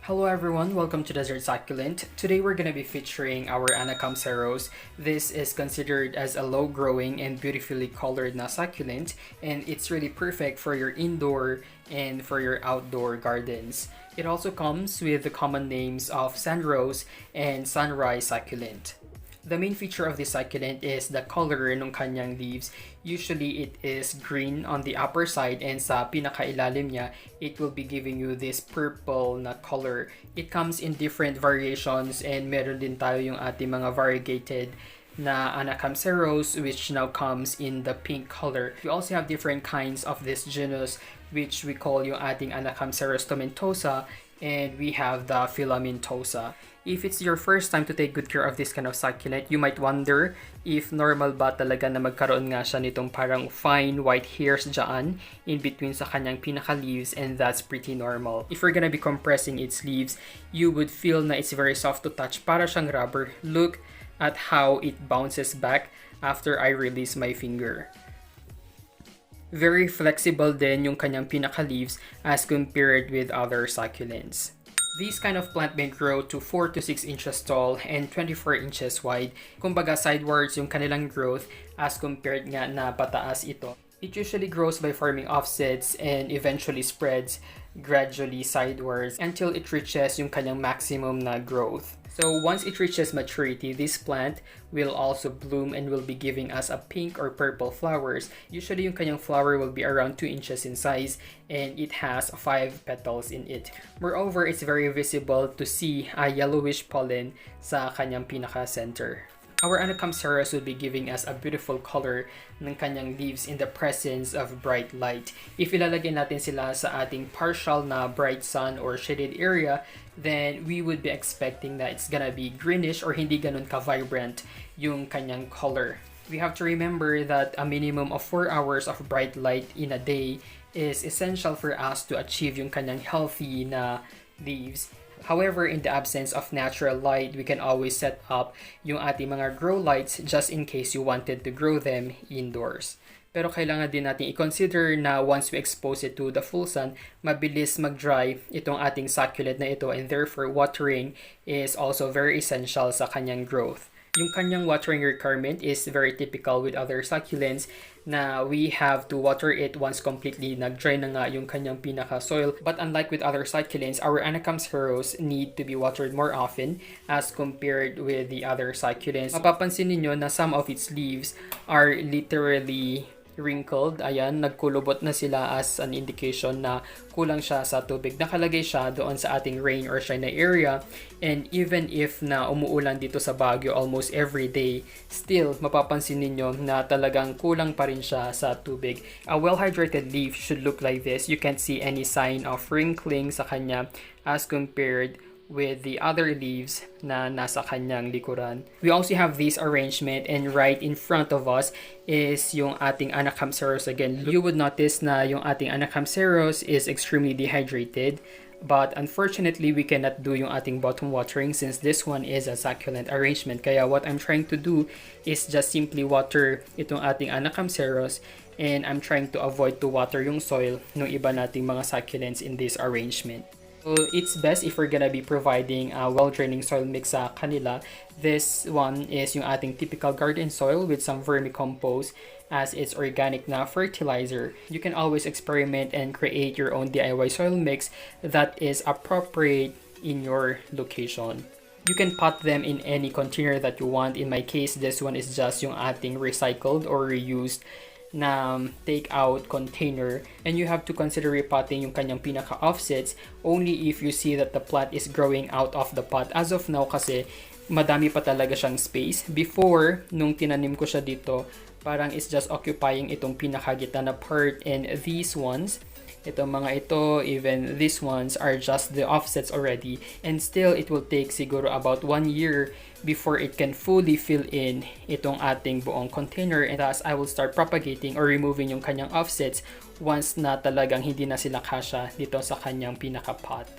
Hello everyone, welcome to Desert Succulent. Today we're going to be featuring our Anacampseros. This is considered as a low-growing and beautifully colored na succulent, and it's really perfect for your indoor and for your outdoor gardens. It also comes with the common names of sunrose and sunrise succulent. The main feature of this succulent is the color ng kanyang leaves. Usually it is green on the upper side, and sa pinakailalim niya, it will be giving you this purple na color. It comes in different variations, and meron din tayo yung ating mga variegated na Anacampseros, which now comes in the pink color. We also have different kinds of this genus, which we call yung ating Anacampseros tomentosa, and we have the filamentosa. If it's your first time to take good care of this kind of succulent, you might wonder if normal ba talaga na magkaroon nga siya nitong parang fine white hairs dyan in between sa kanyang pinaka-leaves, and that's pretty normal. If you're gonna be compressing its leaves, you would feel na it's very soft to touch, para siyang rubber. Look at how it bounces back after I release my finger. Very flexible din yung kanyang pinaka-leaves as compared with other succulents. These kind of plant may grow to 4 to 6 inches tall and 24 inches wide. Kumbaga sidewards yung kanilang growth as compared nga na pataas ito. It usually grows by forming offsets and eventually spreads gradually sidewards until it reaches yung kanyang maximum na growth. So once it reaches maturity, this plant will also bloom and will be giving us a pink or purple flowers. Usually yung kanyang flower will be around 2 inches in size, and it has 5 petals in it. Moreover, it's very visible to see a yellowish pollen sa kanyang pinaka-center. Our Anacampseros will be giving us a beautiful color ng kanyang leaves in the presence of bright light. If ilalagay natin sila sa ating partial na bright sun or shaded area, then we would be expecting that it's gonna be greenish or hindi ganun ka-vibrant yung kanyang color. We have to remember that a minimum of 4 hours of bright light in a day is essential for us to achieve yung kanyang healthy na leaves. However, in the absence of natural light, we can always set up yung ating mga grow lights just in case you wanted to grow them indoors. Pero kailangan din natin i-consider na once we expose it to the full sun, mabilis mag-dry itong ating succulent na ito, and therefore watering is also very essential sa kanyang growth. Yung kanyang watering requirement is very typical with other succulents na we have to water it once completely nag-dry na nga yung kanyang pinaka-soil. But unlike with other succulents, our Anacampseros need to be watered more often as compared with the other succulents. Mapapansin niyo na some of its leaves are literally wrinkled. Ayan, nagkulubot na sila as an indication na kulang siya sa tubig. Nakalagay siya doon sa ating rain or shine na area, and even if na umuulan dito sa Baguio almost every day, still mapapansin ninyo na talagang kulang pa rin siya sa tubig. A well-hydrated leaf should look like this. You can't see any sign of wrinkling sa kanya as compared with the other leaves na nasa kanyang likuran. We also have this arrangement, and right in front of us is yung ating Anacampseros again. You would notice na yung ating Anacampseros is extremely dehydrated, but unfortunately we cannot do yung ating bottom watering since this one is a succulent arrangement. Kaya what I'm trying to do is just simply water itong ating Anacampseros, and I'm trying to avoid to water yung soil ng iba nating mga succulents in this arrangement. So it's best if we're gonna be providing a well-draining soil mix sa kanila. This one is yung ating typical garden soil with some vermicompost as its organic na fertilizer. You can always experiment and create your own DIY soil mix that is appropriate in your location. You can pot them in any container that you want. In my case, this one is just yung ating recycled or reused na take-out container, and you have to consider repotting yung kanyang pinaka-offsets only if you see that the plant is growing out of the pot. As of now kasi, madami pa talaga siyang space. Before, nung tinanim ko siya dito, parang it's just occupying itong pinakagitna na part, and these ones, itong mga ito, even these ones are just the offsets already, and still it will take siguro about 1 year before it can fully fill in itong ating buong container, and thus I will start propagating or removing yung kanyang offsets once na talagang hindi na sila kasya dito sa kanyang pinaka-pot.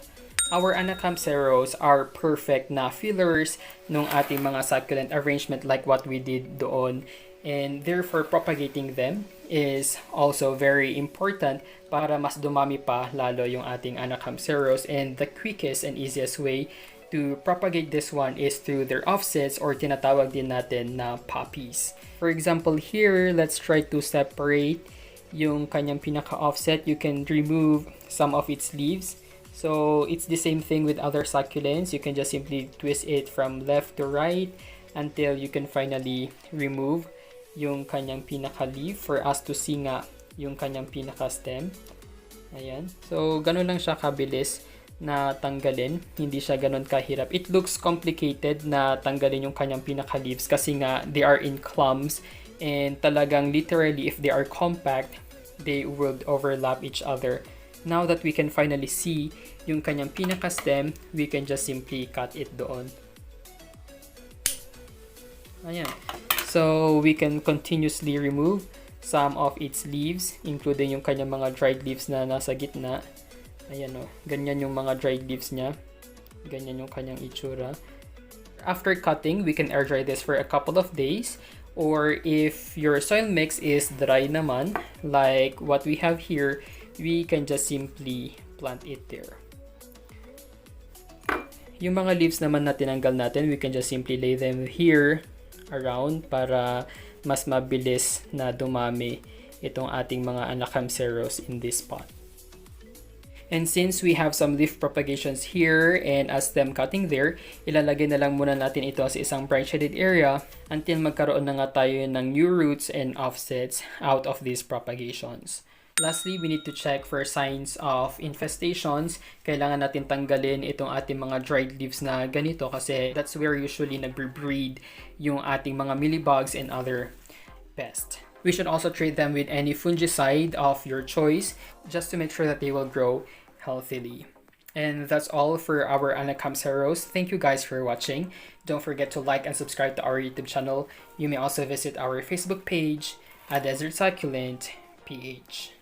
Our Anacampseros are perfect na fillers ng ating mga succulent arrangement like what we did doon, and therefore propagating them is also very important para mas dumami pa lalo yung ating Anacampseros. And the quickest and easiest way to propagate this one is through their offsets or tinatawag din natin na poppies. For example here, let's try to separate yung kanyang pinaka-offset. You can remove some of its leaves. So it's the same thing with other succulents. You can just simply twist it from left to right until you can finally remove yung kanyang pinaka-leaf for us to see nga yung kanyang pinaka-stem. Ayan. So ganun lang siya kabilis na tanggalin. Hindi siya ganun kahirap. It looks complicated na tanggalin yung kanyang pinaka-leaves kasi nga they are in clumps and talagang literally if they are compact, they would overlap each other. Now that we can finally see yung kanyang pinaka-stem, we can just simply cut it doon. Ayan. So we can continuously remove some of its leaves, including yung kanyang mga dried leaves na nasa gitna. Ayan o, ganyan yung mga dried leaves niya. Ganyan yung kanyang itsura. After cutting, we can air dry this for a couple of days. Or if your soil mix is dry naman, like what we have here, we can just simply plant it there. Yung mga leaves naman na tinanggal natin, we can just simply lay them here around para mas mabilis na dumami itong ating mga Anacampseros in this pot. And since we have some leaf propagations here and a stem cutting there, ilalagay na lang muna natin ito sa isang bright shaded area until magkaroon na nga tayo ng new roots and offsets out of these propagations. Lastly, we need to check for signs of infestations. Kailangan natin tanggalin itong ating mga dried leaves na ganito kasi that's where usually nagbe-breed yung ating mga mealybugs and other pests. We should also treat them with any fungicide of your choice just to make sure that they will grow healthily. And that's all for our Anacampseros. Thank you guys for watching. Don't forget to like and subscribe to our YouTube channel. You may also visit our Facebook page, A Desert Succulent PH.